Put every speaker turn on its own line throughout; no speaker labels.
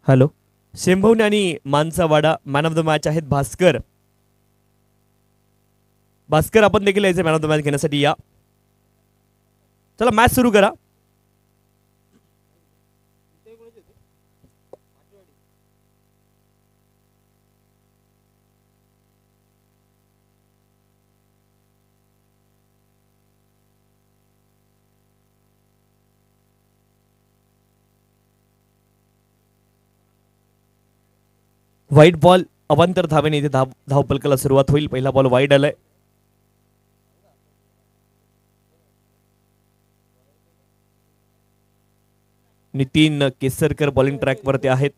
Hello. शेंभवणे आणि मानसावाडा man of the match आहेत भास्कर. भास्कर आपण देखील यायचे मॅन ऑफ द मॅच घेण्यासाठी या. चला मॅच सुरू करा. व्हाईट बॉल अवांतर धावेने इथे धावपलकाला सुरुवात होईल. पहिला बॉल वाईड आलाय. नितीन केसरकर बॉलिंग ट्रॅक वरती आहेत.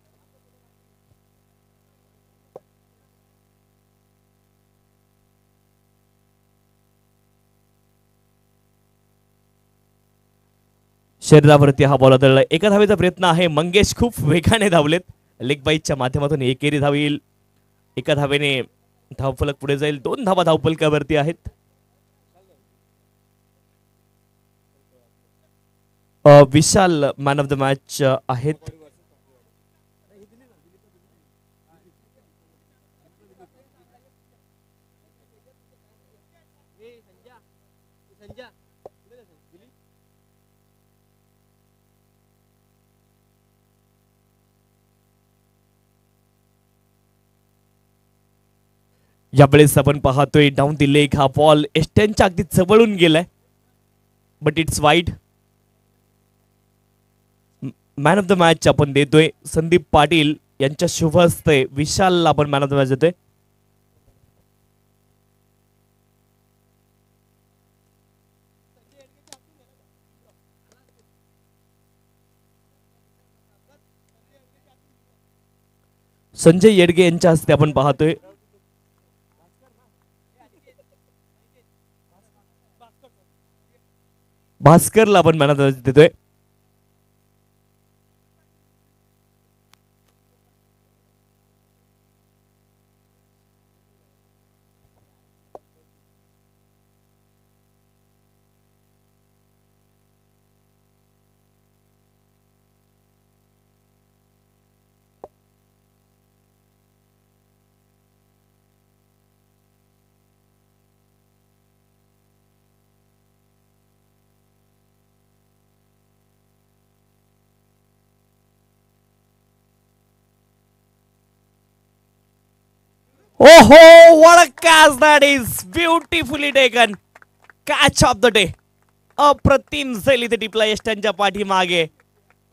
शरीरावरती हा बॉल आदळलाय. एका धावेचा प्रयत्न आहे. मंगेश खूप वेगाने धावलेत. लेग बाईटच्या माध्यमातून एकेरी धाव येईल. एका धावेने धावफलक पुढे जाईल. 2 धावा धावफलकावरती आहेत. विशाल मॅन ऑफ द मॅच आहेत. यावेळेस आपण पाहतोय डाऊन दी लेग हा बॉल एस्टनच्या अगदी जवळून गेलाय. But it's wide. Man of the match आपण देतोय संदीप पाटील यांच्या शुभ हस्ते. विशालला आपण मॅन ऑफ द मॅच देतोय. संजय येडगे यांच्या हस्ते आपण पाहतोय. भास्करला आपण मॅन ऑफ द मॅच देतोय. ओहो, what a catch that is! Beautifully taken. Catch of the day. अप्रतिम झेल इथे टिपला एस्टनच्या पाठीमागे.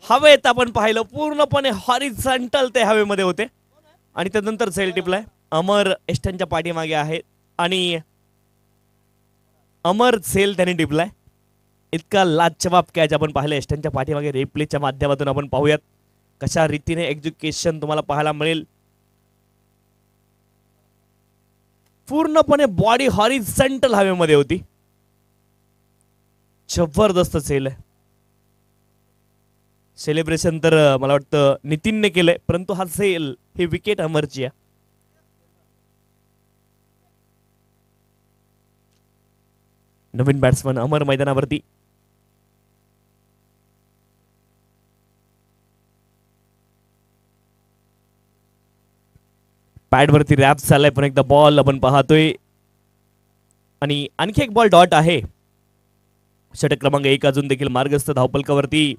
हवेत आपण पाहिलं पूर्णपणे हॉरिझॉन्टल ते हवेमध्ये होते आणि त्यानंतर झेल टिपलाय. अमर एस्टनच्या पाठीमागे आहे आणि अमर झेल त्याने टिपलाय. इतका लाजवाब कॅच आपण पाहिलं एस्टनच्या पाठीमागे. रिप्लेच्या माध्यमातून आपण पाहूयात कशा रीतीने एक्झिक्युशन तुम्हाला पाहायला मिळेल. पूर्णपणे बॉडी हॉरिझॉन्टल हवेमध्ये होती. जबरदस्त सेल आहे. सेलिब्रेशन तर मला वाटतं नितीनने केलंय, परंतु हा सेल ही विकेट अमरची आहे. नवीन बॅट्समन अमर मैदानावरती. पॅडवरती रॅप झालाय. पण एकदा बॉल आपण पाहतोय आणि आणखी एक बॉल डॉट आहे. षटक क्रमांक 1 अजून देखील मार्गस्थ धावपलकावरती.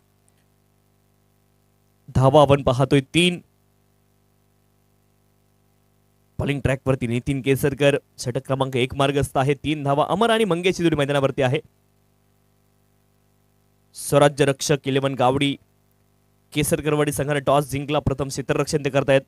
धावा आपण पाहतोय 3. बॉलिंग ट्रॅक वरती नितीन केसरकर. षटक क्रमांक 1 मार्गस्थ आहे. 3 धावा. अमर आणि मंगेश जोडी मैदानावरती आहे. स्वराज्य रक्षक 11 गावडी. केसरकरवाडी संघाने टॉस जिंकला. प्रथम क्षेत्ररक्षण ते करतायत.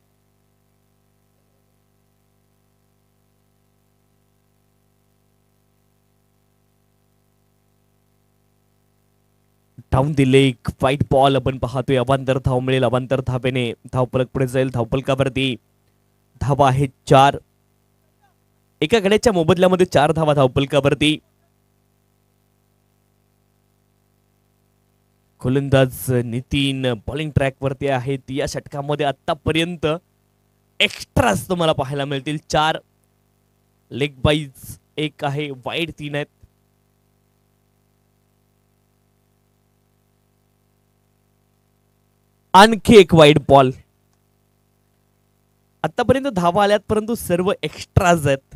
Down the leg white ball आपण पाहतोय. अवांतर धाव मिळेल. अवांतर धावेने धावपलक पुढे जाईल. धावपलकावरती धावा आहेत 4. एका गड्याच्या मोबदल्यामध्ये 4 धावा धावपलकावरती. गोलंदाज नितीन बॉलिंग ट्रॅक वरती आहेत. या षटकामध्ये आतापर्यंत एक्स्ट्राच तुम्हाला पाहायला मिळतील. 4 लेग बाईज 1 आहे. वाईड 3 आहेत. आणखी एक वाईड बॉल. आतापर्यंत धावा आल्यात परंतु सर्व एक्स्ट्राज आहेत.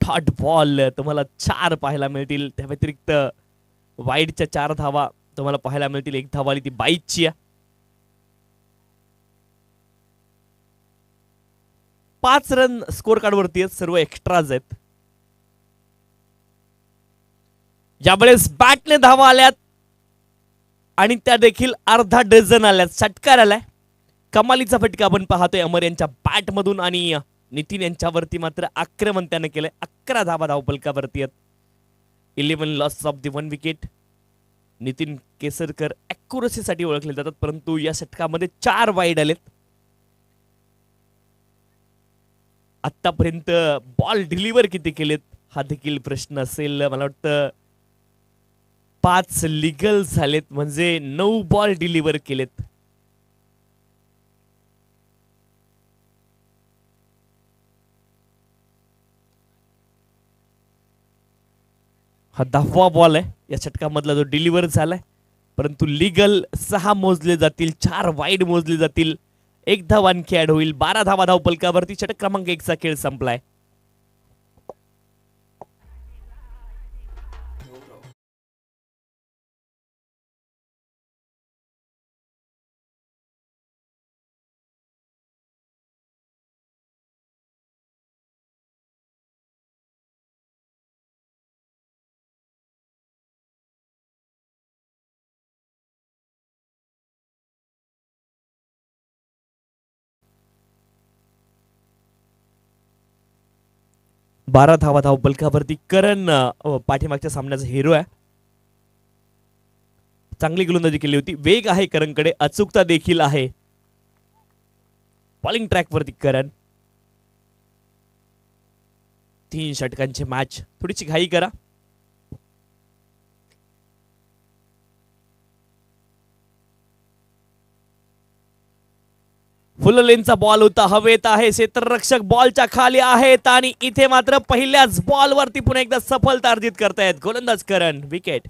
डॉट बॉल तुम्हाला 4 पाहायला मिळतील. त्या व्यतिरिक्त वाईडच्या 4 धावा तुम्हाला पाहायला मिळतील. एक धावा आली ती 22ची. 5 रन स्कोर कार्ड वरती आहेत. सर्व एक्स्ट्राज आहेत. यावेळेस बॅटने धावा आल्यात आणि त्या देखील अर्धा डझन आल्यात. षटकार आलाय. कमालीचा फटका आपण पाहतोय अमर यांच्या बॅट मधून आणि नितीन यांच्यावरती मात्र आक्रमण त्याने केलंय. 11 धावा धावपलकावरती आहेत. 11 loss of the 1 wicket. Nitin Kesarkar ॲक्युरसीसाठी ओळखले जातात परंतु या षटकामध्ये 4 वाईड आलेत. आतापर्यंत बॉल डिलिव्हर किती केलेत हा देखील प्रश्न असेल. मला वाटतं 5 लिगल झालेत म्हणजे 9 बॉल डिलिव्हर केलेत. हा 10वा बॉल आहे या षटकामधला जो डिलिव्हर झालाय परंतु लिगल 6 मोजले जातील. 4 वाईड मोजले जातील. 1 धाव आणखी ऍड होईल. 12 धावा धावपलकावरती. षटक क्रमांक 1 चा खेळ संपलाय. बारा धावा धावपलकावरती. करण पाठीमागच्या सामन्याचा हिरो आहे. चांगली गोलंदाजी केली होती. वेग आहे करणकडे. अचूकता देखील आहे. बॉलिंग ट्रॅक वरती करण. 3 षटकांचे मॅच. थोडीशी घाई करा. फुल लेनचा बॉल होता. हवेत आहे. क्षेत्ररक्षक बॉलच्या खाली आहेत आणि इथे मात्र पहिल्याच बॉल वरती पुन्हा एकदा सफलता अर्जित करतायत गोलंदाज करण. विकेट.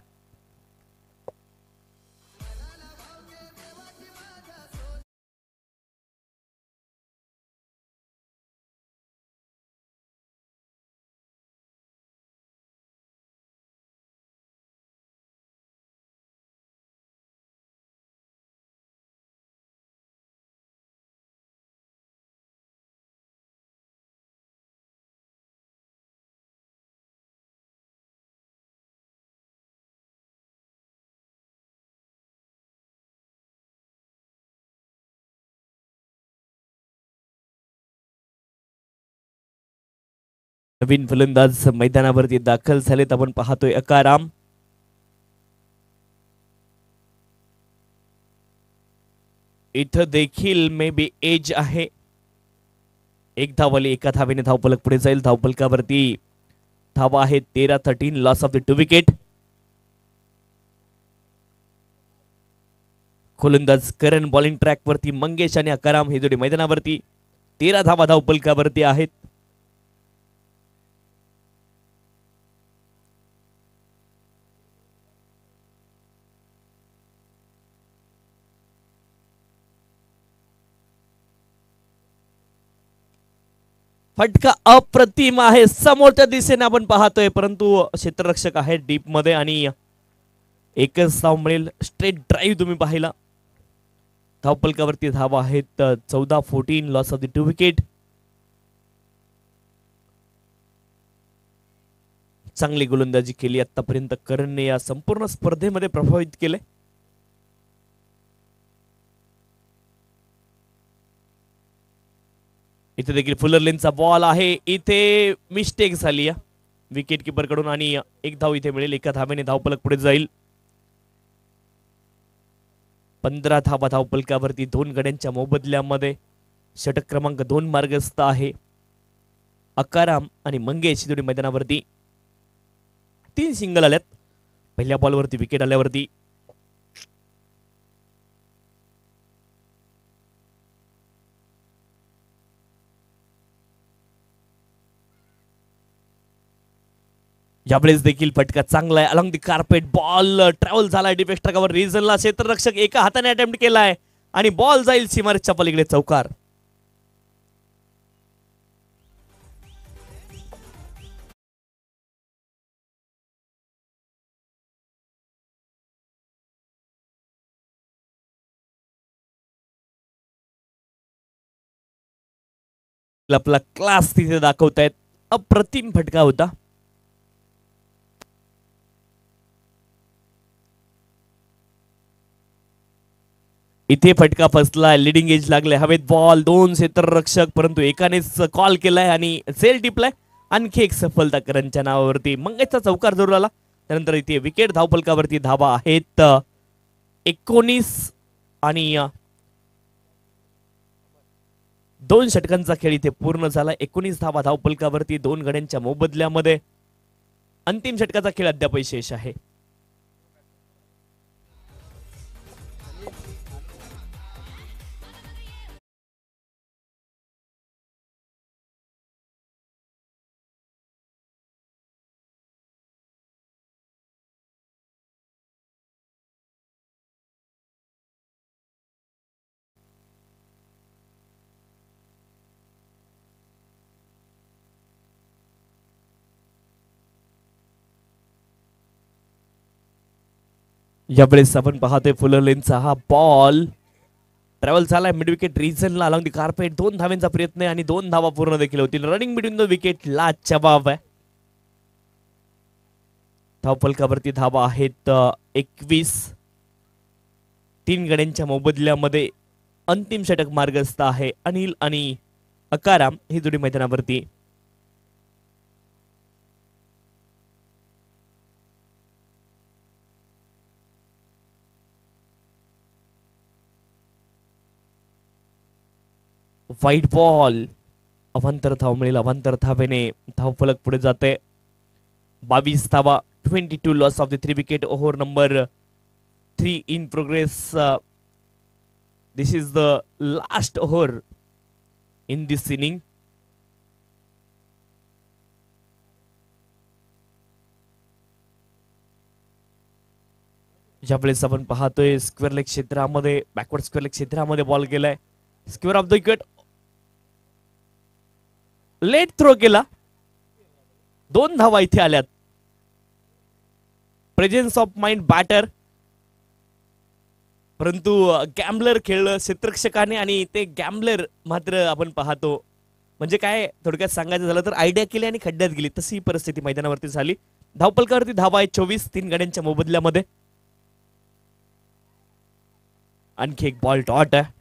नवीन फलंदाज मैदानावरती दाखल झालेत. आपण पाहतोय अकाराम. इथं देखील मे बी एज आहे. 1 धावाली. 1 धावेने धावपलक पुढे जाईल. धावपलकावरती धावा आहे 13-13. Loss of the 2 wicket. गोलंदाज करण बॉलिंग ट्रॅक वरती. मंगेश आणि अकाराम हे जोडी मैदानावरती. 13 धावा धावपलकावरती आहेत. फटका अप्रतिम आहे. समोरच्या दिशेने आपण पाहतोय परंतु क्षेत्ररक्षक आहे डीप मध्ये आणि एकच धाव मिळेल. स्ट्रेट ड्राईव्ह तुम्ही पाहिला. धावपलकावरती धावा आहेत 14-14. Loss of the 2 wicket. चांगली गोलंदाजी केली आतापर्यंत करणने. या संपूर्ण स्पर्धेमध्ये प्रभावित केले. इथे देखील फुलर लेनचा बॉल आहे. इथे मिस्टेक झाली विकेट किपर कडून आणि 1 धाव इथे मिळेल. 1 धावेने धावपलक पुढे जाईल. 15 धावा धावपलकावरती. 2 गड्यांच्या मोबदल्यामध्ये षटक क्रमांक 2 मार्गस्थ आहे. अकाराम आणि मंगेश जोडी मैदानावरती. 3 सिंगल आल्यात पहिल्या बॉलवरती. विकेट आल्यावरती यावेळेस देखील फटका चांगला आहे. Along the carpet ball travel झालाय डीप एक्स्ट्रा रिझनला. क्षेत्ररक्षक एका हाताने अटेम्प्ट केलाय आणि बॉल जाईल सीमारेषच्या पलीकडे चौकार. आपला क्लास तिथे दाखवतायत. अप्रतिम फटका होता. इथे फटका फसलाय. लिडिंग एज लागले. हवेत बॉल. दोन क्षेत्ररक्षक परंतु एकानेच कॉल केलाय आणि झेल टिपलाय. आणखी एक सफलता करंच्या नावावरती. मंगेशचा चौकार जरूर आला. त्यानंतर इथे विकेट. धावफलकावरती धावा आहेत 19 आणि 2 षटकांचा खेळ इथे पूर्ण झाला. 19 धावा धावफलकावरती 2 गड्यांच्या मोबदल्यामध्ये. अंतिम षटकाचा खेळ अद्याप शेष आहे. यावेळेस आपण पाहतोय फुलर लेनचा हा बॉल ट्रॅव्हल झालाय मिड विकेट रिजनला. अलॉंग दी कार्पेट 2 धावांचा प्रयत्न आहे आणि 2 धावा पूर्ण देखील होतील. रनिंग बिटवीन द विकेट ला जवाब आहे. धावफलकावरती धावा आहेत 21. 3 गड्यांच्या मोबदल्यामध्ये अंतिम षटक मार्गस्थ आहे. अनिल आणि अकाराम ही जोडी मैदानावरती. White ball. अवांतर धाव मिळेल. अवांतर धावेने धावफलक पुढे जाते. 22 धावा. 22 loss of the 3 wicket. Over number 3 in progress. This is the last over in this inning. ज्यावेळेस आपण पाहतोय स्क्वेअर लेग क्षेत्रामध्ये बॅकवर्ड स्क्वेअर लेग क्षेत्रामध्ये बॉल गेलाय. Square of the wicket. Late throw केला. 2 धावा इथे आल्यात. प्रेझेन्स ऑफ माइंड बॅटर परंतु गॅम्बलर खेळलं क्षेत्ररक्षकाने आणि ते गॅम्बलर मात्र आपण पाहतो म्हणजे काय थोडक्यात सांगायचं झालं तर आयडिया केली आणि खड्ड्यात गेली तशी परिस्थिती मैदानावरती झाली. धावफलकावरती धावा आहे 24 3 गड्यांच्या मोबदल्यामध्ये. आणखी एक बॉल डॉट आहे.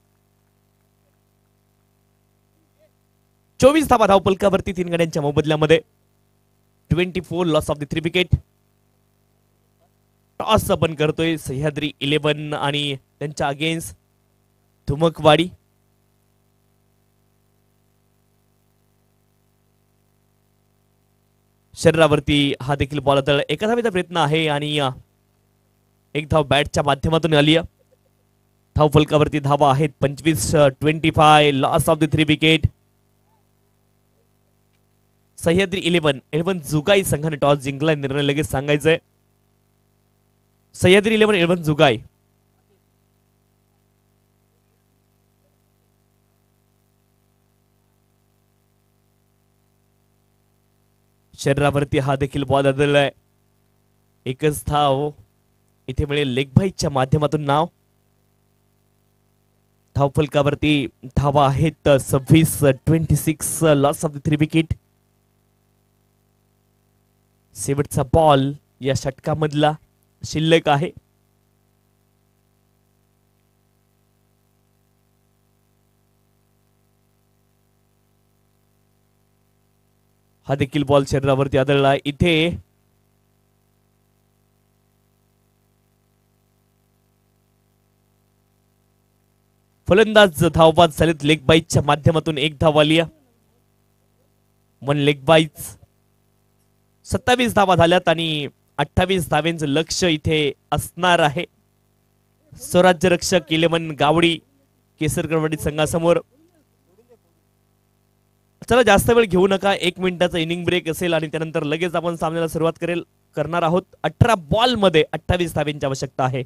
24 धावा धावफलकावरती 3 गड्यांच्या मोबदल्यामध्ये. 24 loss of the 3 wicket. Toss आपण करतोय सह्याद्री 11 आणि त्यांच्या अगेन्स्ट धुमकवाडी. शरीरावरती हा देखील बॉल आदळ. एका धावेचा प्रयत्न आहे आणि एक धाव बॅटच्या माध्यमातून आली. धावफलकावरती धावा आहेत 25. 25 loss of the 3 wicket. Sahyadri 11 जुगाई संघाने टॉस जिंकला. निर्णय लगेच सांगायचंय. सह्याद्री 11 जुगाई. शरीरावरती हा देखील बॉल आदळलाय. एकच धाव इथे मिळेल लेग बाईच्या माध्यमातून नाव. धावफलकावरती धावा आहेत 26. 26 लॉस ऑफ द 3 विकेट. शेवटचा बॉल या षटकामधला शिल्लक आहे. हा देखील बॉल शरीरावरती आदळला. इथे फलंदाज धावबाद झालेत. लेग बाईच्या माध्यमातून एक धाव आली. 1 लेग बाईच. 27 धावा झाल्यात आणि 28 धाव्यांचं लक्ष इथे असणार आहे. स्वराज्य रक्षक 11 गावडी केसरकरवाडी संघासमोर. चला जास्त वेळ घेऊ नका, 1 मिनिटाचा इनिंग ब्रेक असेल आणि त्यानंतर लगेच आपण सामन्याला सुरुवात करणार आहोत. 18 बॉल मध्ये 28 धाब्यांची आवश्यकता आहे.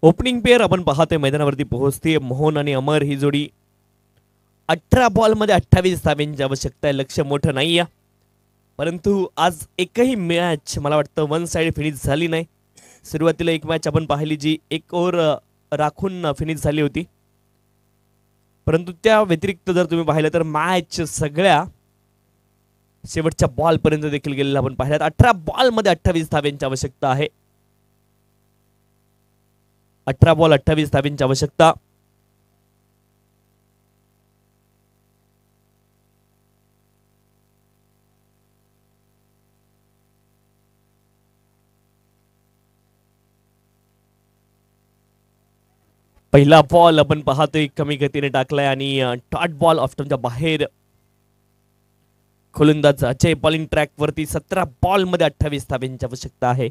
ओपनिंग पेअर आपण पाहतोय मैदानावरती पोहोचते. मोहन आणि अमर ही जोडी 18 बॉल मध्ये 28 धाब्यांची आवश्यकता आहे. लक्ष मोठं नाही आहे, परंतु आज एकही मॅच मला वाटतं वन साइड फिनिश झाली नाही. सुरुवातीला एक मॅच आपण पाहिली जी 1 ओव्हर राखून फिनिश झाली होती, परंतु त्या व्यतिरिक्त जर तुम्ही पाहिलं तर मॅच सगळ्या शेवटच्या बॉल पर्यंत देखील गेलेला आपण पाहिल्यात. 18 बॉल मध्ये 28 धाब्यांची आवश्यकता आहे. 18 बॉल 28 धाब्यांची आवश्यकता. पहिला बॉल आपण पाहतोय कमी गतीने टाकलाय आणि डॉट बॉल ऑफ्टनच्या बाहेर. गोलंदाज अजय बॉलिंग ट्रॅक वरती. 17 बॉल मध्ये 28 धाब्यांची आवश्यकता आहे.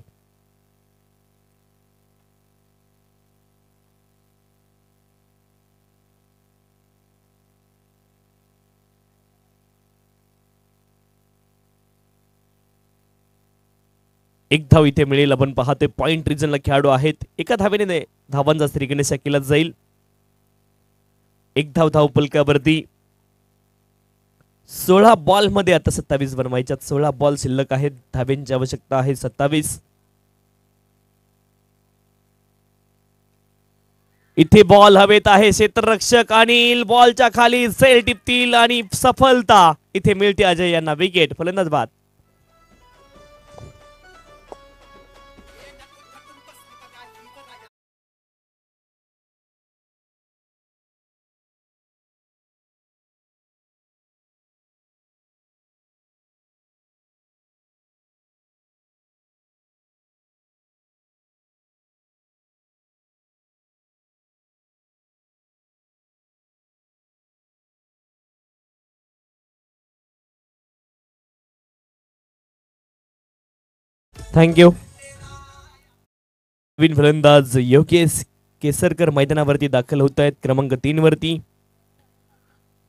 एक धाव इथे मिळेल. आपण पाहतोय पॉइंट रिजनला खेळाडू आहेत. एका धावेने धावांचा श्रीगणेशा केला जाईल. एक धाव धाव पलकावरती. 16 बॉल मध्ये आता 27 बनवायच्यात. 16 बॉल शिल्लक आहेत. धाब्यांची आवश्यकता आहे 27. इथे बॉल हवेत आहे. क्षेत्ररक्षक अनिल बॉलच्या खाली झेल टिपतील आणि सफलता इथे मिळते अजय यांना. विकेट. फलंदाज बाद. थँक्यू. नवीन फलंदाज योगेश केसरकर मैदानावरती दाखल होत आहेत. क्रमांक 3 वरती.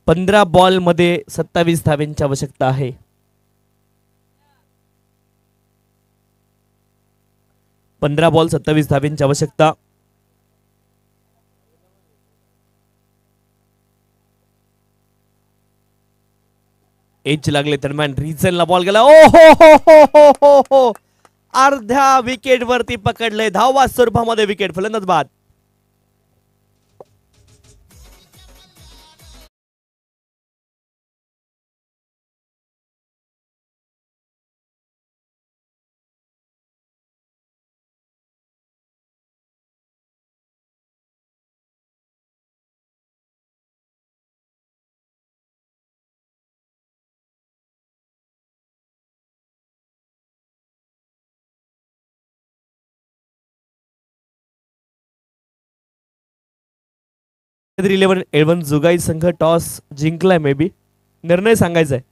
15 बॉल मध्ये 27 धाब्यांची आवश्यकता आहे. 15 बॉल 27 धाब्यांची आवश्यकता. एज लागले दरम्यान रिझनला बॉल गेला. ओ हो हो हो हो हो हो. अर्ध्या विकेट वरती पकडले. धावा स्वरूपामध्ये विकेट. फलंदाज बाद. 11 जुगाई संघ टॉस जिंकलाय मे बी. निर्णय सांगायचा आहे.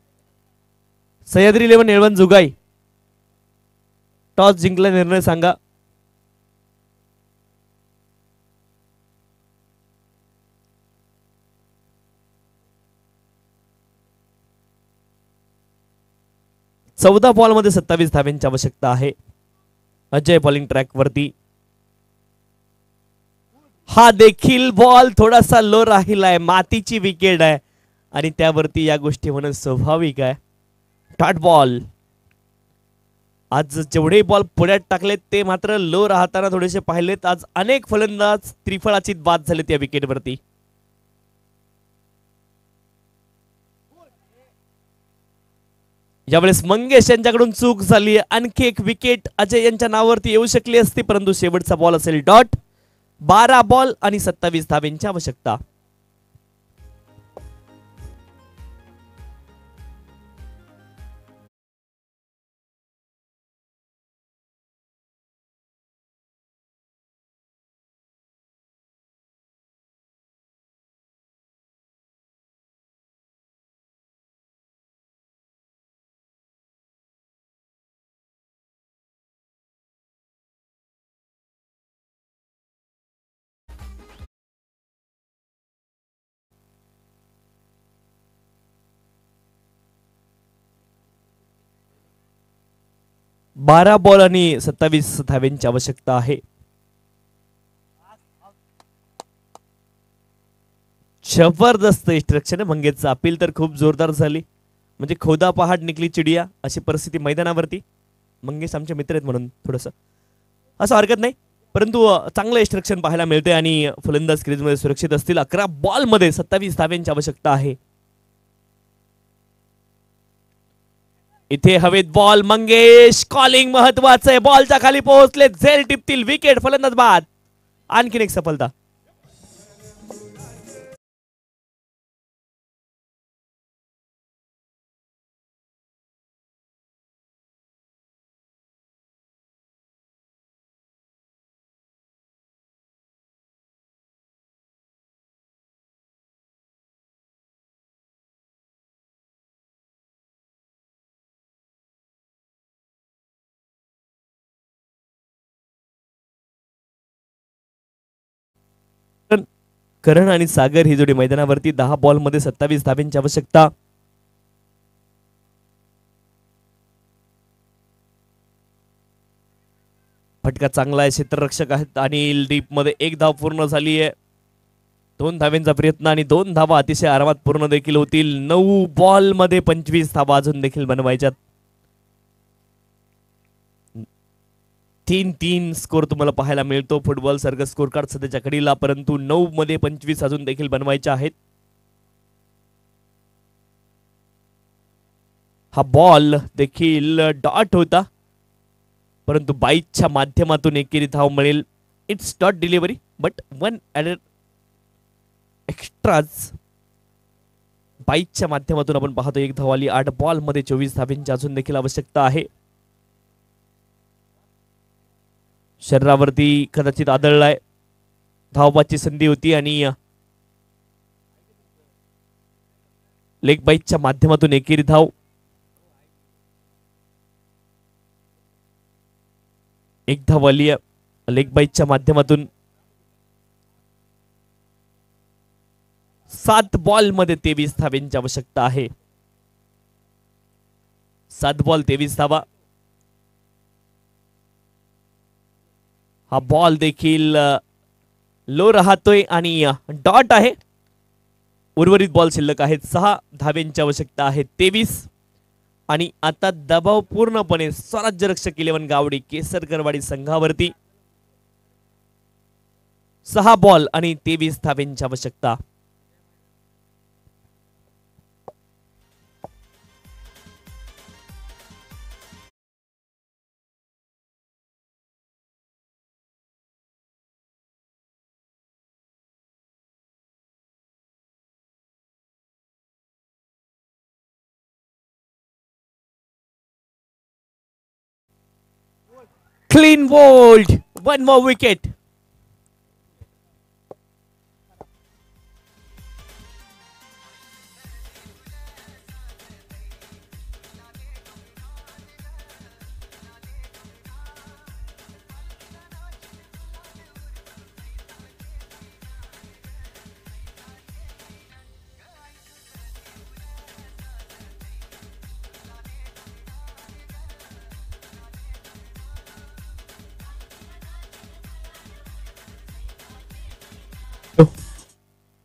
सह्याद्री 11 जुगाई टॉस जिंकलाय, निर्णय सांगा. चौदा बॉल मध्ये 27 धाव्यांची आवश्यकता आहे. अजय बॉलिंग ट्रॅक वरती. हा देखील बॉल थोडासा लो राहिलाय. मातीची विकेट आहे आणि त्यावरती या गोष्टी होणं स्वाभाविक आहे. Dot ball. आज जेवढे बॉल पुढ्यात टाकलेत ते मात्र लो राहताना थोडेसे पाहिलेत. आज अनेक फलंदाज त्रिफळाचीत बाद झालेत या विकेटवरती. यावेळेस मंगेश यांच्याकडून चूक झाली. आणखी एक विकेट अजय यांच्या नावावरती येऊ शकली असती, परंतु शेवटचा बॉल असेल डॉट. 12 बॉल आणि 27 धाव्यांची आवश्यकता. बारा बॉल आणि 27 धाव्यांची आवश्यकता आहे. जबरदस्त इन्स्ट्रक्शन आहे. मंगेशचं अपील तर खूप जोरदार झाली. म्हणजे खोदा पहाड निकली चिडिया अशी परिस्थिती मैदानावरती. मंगेश आमचे मित्र आहेत म्हणून थोडंसं असं हरकत नाही, परंतु चांगलं इन्स्ट्रक्शन पाहायला मिळते आणि फलंदाज क्रीजमध्ये सुरक्षित असतील. 11 बॉल मध्ये 27 धाव्यांची आवश्यकता आहे. इथे हवेत बॉल. मंगेश कॉलिंग महत्वाचं आहे. बॉलच्या खाली पोहोचले. झेल टिपतील विकेट. फलंदाज बाद. आणखीन एक सफलता. करण आणि सागर ही जोडी मैदानावरती. 10 बॉल मध्ये 27 धाव्यांची आवश्यकता. फटका चांगला आहे. क्षेत्ररक्षक आहेत आणि डीप मध्ये एक धाव पूर्ण झाली आहे. 2 धाव्यांचा प्रयत्न आणि 2 धावा अतिशय आरामात पूर्ण देखील होतील. 9 बॉल मध्ये 25 धावा अजून देखील बनवायच्यात. 3-3 स्कोर तुम्हाला पाहायला मिळतो फुटबॉल सारखं स्कोर कार्ड सध्याच्या घडीला, परंतु 9 मध्ये 25 अजून देखील बनवायचे आहेत. हा बॉल देखील डॉट होता, परंतु बाईकच्या माध्यमातून एकेरी धाव मिळेल. It's dot delivery but 1 added extras. बाईकच्या माध्यमातून आपण पाहतो एक धाव आली. 8 बॉल मध्ये 24 धाव्यांची अजून देखील आवश्यकता आहे. शरीरावरती कदाचित आदळलाय. धावबाची संधी होती आणि लेग बाईकच्या माध्यमातून एकेरी धाव. एक धाव आली लेग बाईकच्या माध्यमातून. 7 बॉल मध्ये 23 धाव्यांची आवश्यकता आहे. 7 बॉल 23 धावा. हा बॉल देखील लो राहतोय आणि डॉट आहे. उर्वरित बॉल शिल्लक आहेत. 6 धाव्यांची आवश्यकता आहे. 23 आणि आता दबाव पूर्णपणे स्वराज्य रक्षक 11 गावडी केसरकरवाडी संघावरती. 6 बॉल आणि 23 धाव्यांची आवश्यकता. Clean bowled. One more wicket.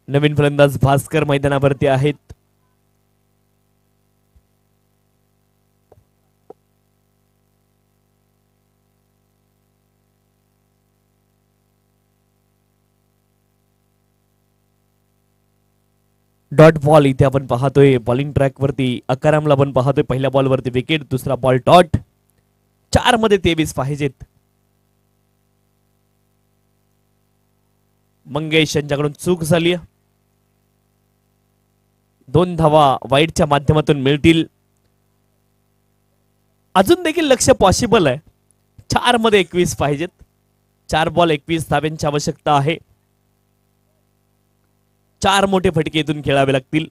नवीन फलंदाज भास्कर मैदानावरती आहेत. डॉट बॉल इथे आपण पाहतोय बॉलिंग ट्रॅक वरती. अकारामला आपण पाहतोय पहिल्या बॉल वरती विकेट, दुसरा बॉल डॉट. 4 मध्ये 23 पाहिजेत. मंगेश यांच्याकडून चूक झाली. 2 धावा वाईडच्या माध्यमातून मिळतील. अजून देखील लक्ष पॉसिबल आहे. 4 मध्ये 21 पाहिजेत. 4 बॉल 21 धाव्यांची आवश्यकता आहे. 4 मोठे फटके इथून खेळावे लागतील.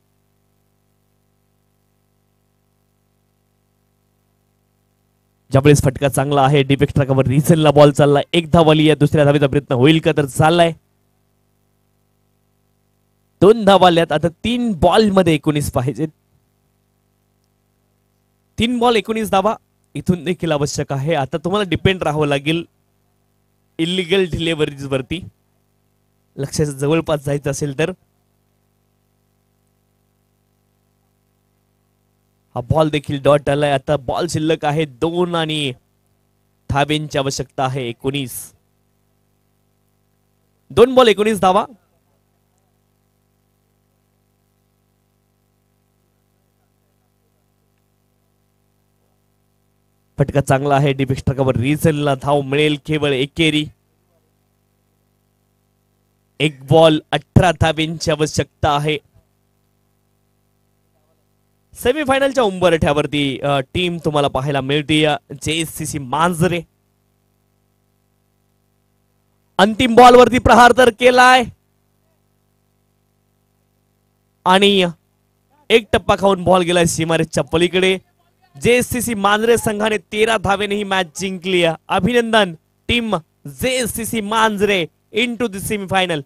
ज्यावेळेस फटका चांगला आहे. डीप एक्स्ट्रा कव्हर रिझनला बॉल चाललाय. 1 धाव आली आहे. दुसऱ्या धावेचा प्रयत्न होईल का, तर चाललाय. 2 धावा आल्यात. आता 3 बॉल मध्ये 19 पाहिजेत. 3 बॉल 19 धावा इथून देखील आवश्यक आहे. आता तुम्हाला डिपेंड राहावं लागेल इलिगल डिलिव्हरीज वरती. लक्षाच्या जवळपास जायचं असेल तर. हा बॉल देखील डॉट आलाय. आता बॉल शिल्लक आहे 2 आणि धाब्यांची आवश्यकता आहे 19. 2 बॉल 19 धावा. फटका चांगला आहे. डीप एक्स्ट्रा कव्हर रिझनला धाव मिळेल केवळ एकेरी. 1 बॉल 18 धाब्यांची आवश्यकता आहे. सेमीफायनलच्या उंबरठ्यावरती टीम तुम्हाला पाहायला मिळते JSCC मांजरे. अंतिम बॉल वरती प्रहार तर केलाय आणि 1 टप्पा खाऊन बॉल गेलाय सीमारेषच्या पलीकडे. JSCC मांजरे संघाने 13 धावेने ही मॅच जिंकली. अभिनंदन team JSCC Manjare into the semifinal.